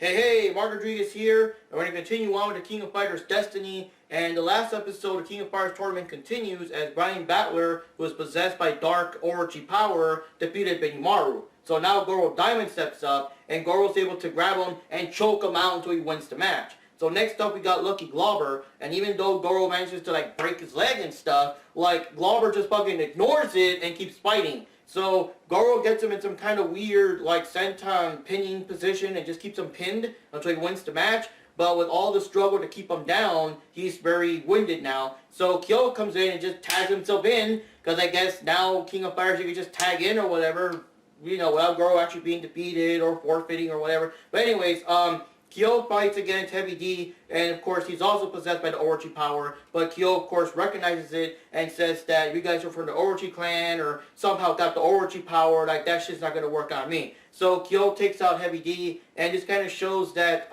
Hey, Mark Rodriguez here, and we're going to continue on with the King of Fighters Destiny, and the last episode of the King of Fighters tournament continues as Brian Battler, who was possessed by Dark Orochi power, defeated Benimaru. So now Goro Diamond steps up, and Goro's able to grab him and choke him out until he wins the match. So next up we got Lucky Glauber, and even though Goro manages to break his leg and stuff, Glauber just fucking ignores it and keeps fighting. So Goro gets him in some kind of weird senton pinning position and just keeps him pinned until he wins the match. But with all the struggle to keep him down, he's very winded now. So Kyo comes in and just tags himself in, because I guess now King of Fighters you can just tag in or whatever, without Goro actually being defeated or forfeiting or whatever. But anyways, Kyo fights against Heavy D, and of course he's also possessed by the Orochi power, but Kyo of course recognizes it and says that you guys are from the Orochi clan or somehow got the Orochi power, that shit's not going to work on me. So Kyo takes out Heavy D, and this kind of shows that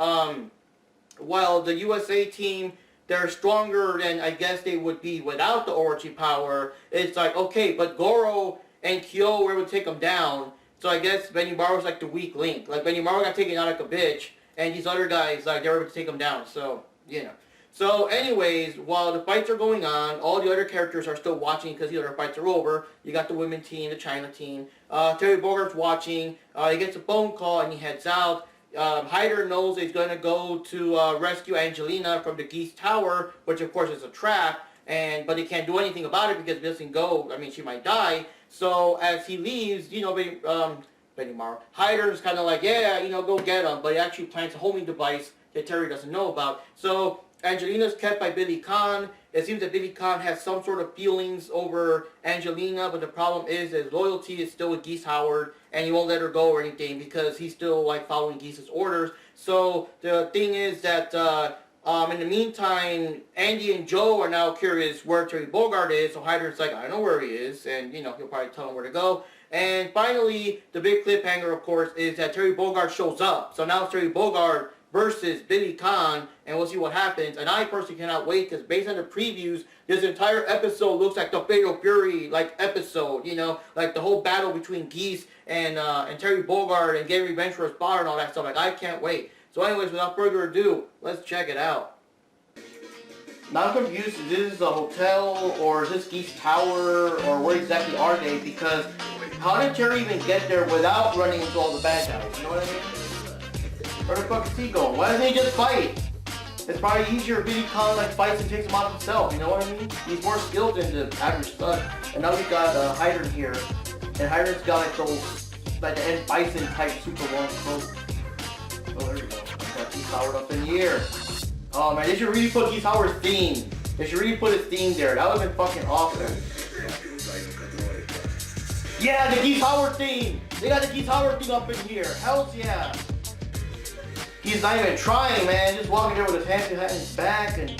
while the USA team, they're stronger than I guess they would be without the Orochi power, it's okay, but Goro and Kyo were able to take them down, so I guess Benimaru's the weak link. Benimaru got taken out like a bitch, and these other guys, they were able to take them down, so, So, anyways, while the fights are going on, all the other characters are still watching because the other fights are over. You got the women team, the China team. Terry Bogart's watching. He gets a phone call and he heads out. Heidern knows he's going to go to rescue Angelina from the Geese Tower, which of course is a trap, but he can't do anything about it because if he doesn't go, she might die. So, as he leaves, Benimaru. Heidern's kind of go get him, but he actually plants a homing device that Terry doesn't know about. So Angelina's kept by Billy Kane. It seems that Billy Kane has some sort of feelings over Angelina, but the problem is his loyalty is still with Geese Howard, and he won't let her go or anything because he's still following Geese's orders. So the thing is that in the meantime, Andy and Joe are now curious where Terry Bogard is, so Heidern's I don't know where he is, and he'll probably tell him where to go. And finally, the big cliffhanger, of course, is that Terry Bogard shows up. So now it's Terry Bogard versus Billy Kane, and we'll see what happens. And I personally cannot wait, because based on the previews, this entire episode looks like the Fatal Fury episode, the whole battle between Geese and Terry Bogard and getting revenge for his father and all that stuff. I can't wait. So anyways, without further ado, let's check it out. Now I'm confused, is this a hotel, or is this Geese Tower, or where exactly are they? Because how did Terry even get there without running into all the bad guys? You know what I mean? Where the fuck is he going? Why doesn't he just fight? It's probably easier if Billy Kane fights and takes him out himself, you know what I mean? He's more skilled than the average stud. And now we got Heidern here. And Heidern's got those, the Ed Bison type super long coat. Oh, there we go. Got Geese Howard up in the air. Oh man, they should really put Geese Howard's theme. They should really put his theme there. That would have been fucking awesome. Yeah, the Geese Howard theme! They got the Geese Howard theme up in here. Hells yeah! He's not even trying, man. Just walking there with his hands behind his back and...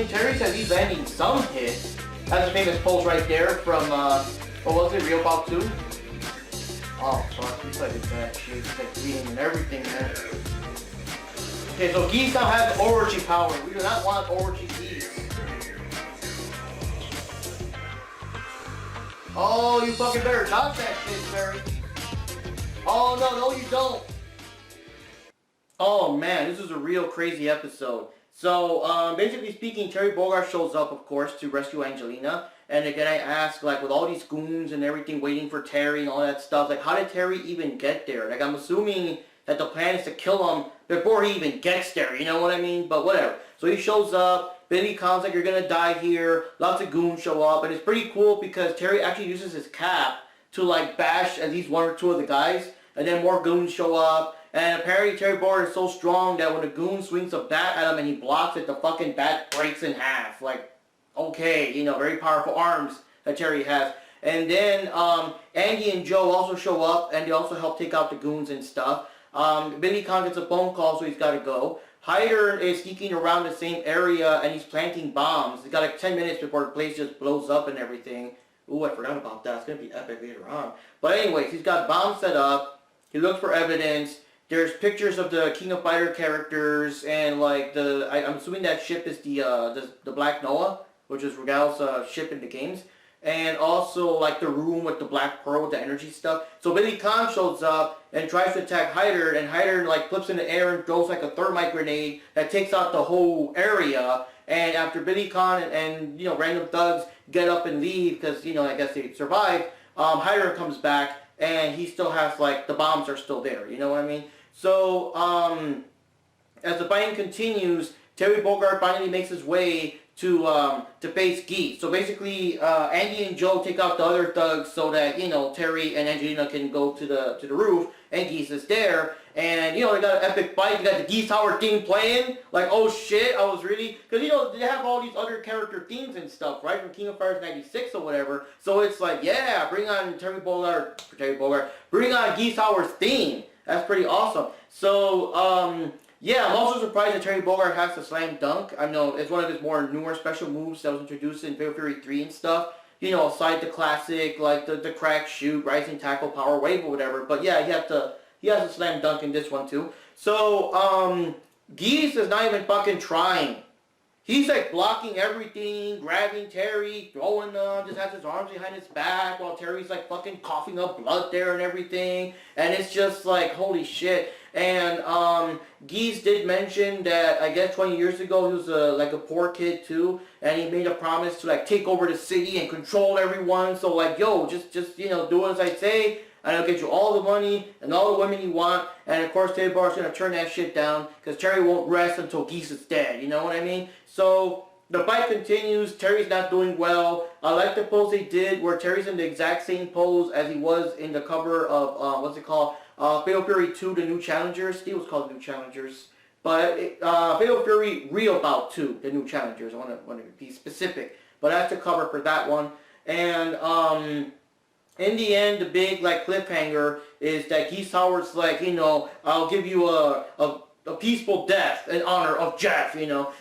Terry says he's landing some hits. That's a famous pose right there from, what was it, Real Bout 2? Oh, fuck, he's in bad shape. He's bleeding and everything, man. Okay, so Geese now has Orochi power. We do not want Orochi Geese. Oh, you fucking better dodge that shit, Terry. Oh, no, you don't. Oh, man, this is a real crazy episode. So, basically speaking, Terry Bogard shows up, of course, to rescue Angelina. And again, I ask, with all these goons and everything waiting for Terry and all that stuff, how did Terry even get there? I'm assuming that the plan is to kill him before he even gets there, you know what I mean? But whatever. So he shows up, Billy Kane's you're gonna die here, lots of goons show up, and it's pretty cool because Terry actually uses his cap to bash at least one or two of the guys, and then more goons show up, and apparently Terry Bogard is so strong that when a goon swings a bat at him and he blocks it, the fucking bat breaks in half. Okay, very powerful arms that Terry has. And then Andy and Joe also show up, and they also help take out the goons and stuff. Billy Kane gets a phone call, so he's got to go. Heidern is sneaking around the same area, and he's planting bombs. He's got 10 minutes before the place just blows up and everything. Ooh, I forgot about that. It's going to be epic later on. But anyways, he's got bombs set up. He looks for evidence. There's pictures of the King of Fighter characters, and I'm assuming that ship is the Black Noah, which is Regal's ship in the games. and also like the room with the black pearl with the energy stuff. So Billy Kane shows up and tries to attack Heidern, and Heidern like flips in the air and throws like a thermite grenade that takes out the whole area. And after Billy Kane and random thugs get up and leave because I guess they survived, Heidern comes back and he still has like the bombs are still there. You know what I mean? So as the fighting continues, Terry Bogard finally makes his way to face Geese. So basically, Andy and Joe take out the other thugs so that Terry and Angelina can go to the roof, and Geese is there. And they got an epic fight. You got the Geese Howard theme playing. Like, oh shit, I was really, because they have all these other character themes and stuff, right, from King of Fighters '96 or whatever. So it's like, yeah, bring on bring on Geese Howard's theme. That's pretty awesome. So yeah, I'm also surprised that Terry Bogard has the slam dunk. I know it's one of his more newer special moves that was introduced in Fatal Fury 3 and stuff. Aside the classic, like the crack shoot, rising tackle, power wave or whatever. But yeah, he has a slam dunk in this one too. So, Geese is not even fucking trying. He's like blocking everything, grabbing Terry, throwing them, just has his arms behind his back while Terry's like fucking coughing up blood there and everything. And it's just like, holy shit. And Geese did mention that I guess 20 years ago he was like a poor kid too, and he made a promise to like take over the city and control everyone. So like, yo, just do as I say, and I'll get you all the money and all the women you want. And of course, Terry Bogard's gonna turn that shit down because Terry won't rest until Geese is dead. You know what I mean? So the fight continues. Terry's not doing well. I like the pose they did where Terry's in the exact same pose as he was in the cover of what's it called? Fatal Fury 2, The New Challengers. He was called The New Challengers. But Fatal Fury Real Bout 2, The New Challengers. I want to be specific. But that's the cover for that one. And in the end, the big like cliffhanger is that Geese Howard's like, I'll give you a peaceful death in honor of Jeff,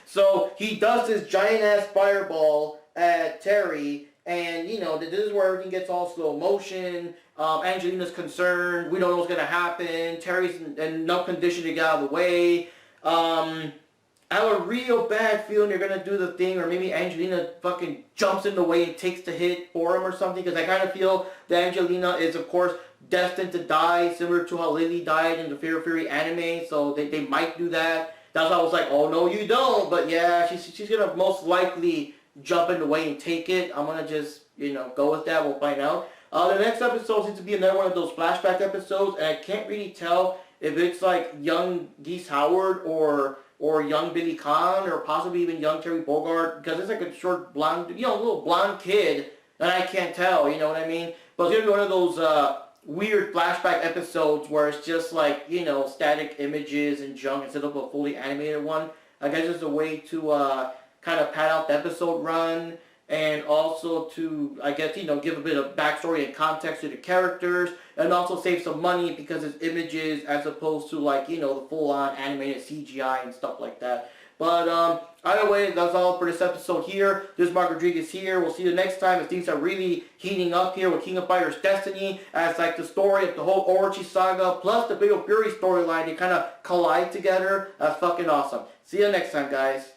So he does this giant-ass fireball at Terry. And, this is where everything gets all slow motion. Angelina's concerned. We don't know what's going to happen. Terry's in enough condition to get out of the way. I have a real bad feeling they're going to do the thing, or maybe Angelina fucking jumps in the way and takes the hit for him or something, because I kind of feel that Angelina is, of course, destined to die, similar to how Lily died in the Fatal Fury anime, so they might do that. That's why I was like, oh, no, you don't. But yeah, she's going to most likely jump in the way and take it. I'm going to just, go with that. We'll find out. The next episode seems to be another one of those flashback episodes, and I can't really tell if it's like young Geese Howard or young Billy Kane or possibly even young Terry Bogard, because it's like a short blonde, little blonde kid, and I can't tell, you know what I mean? But it's going to be one of those weird flashback episodes where it's just like, static images and junk instead of a fully animated one. I guess it's a way to kind of pad out the episode run, and also to, I guess, give a bit of backstory and context to the characters, and also save some money because it's images as opposed to like, the full-on animated CGI and stuff like that. But either way, that's all for this episode here. This is Mark Rodriguez here. We'll see you next time as things are really heating up here with King of Fighters Destiny, as like the story of the whole Orochi saga plus the Fatal Fury storyline, they kind of collide together. That's fucking awesome. See you next time, guys.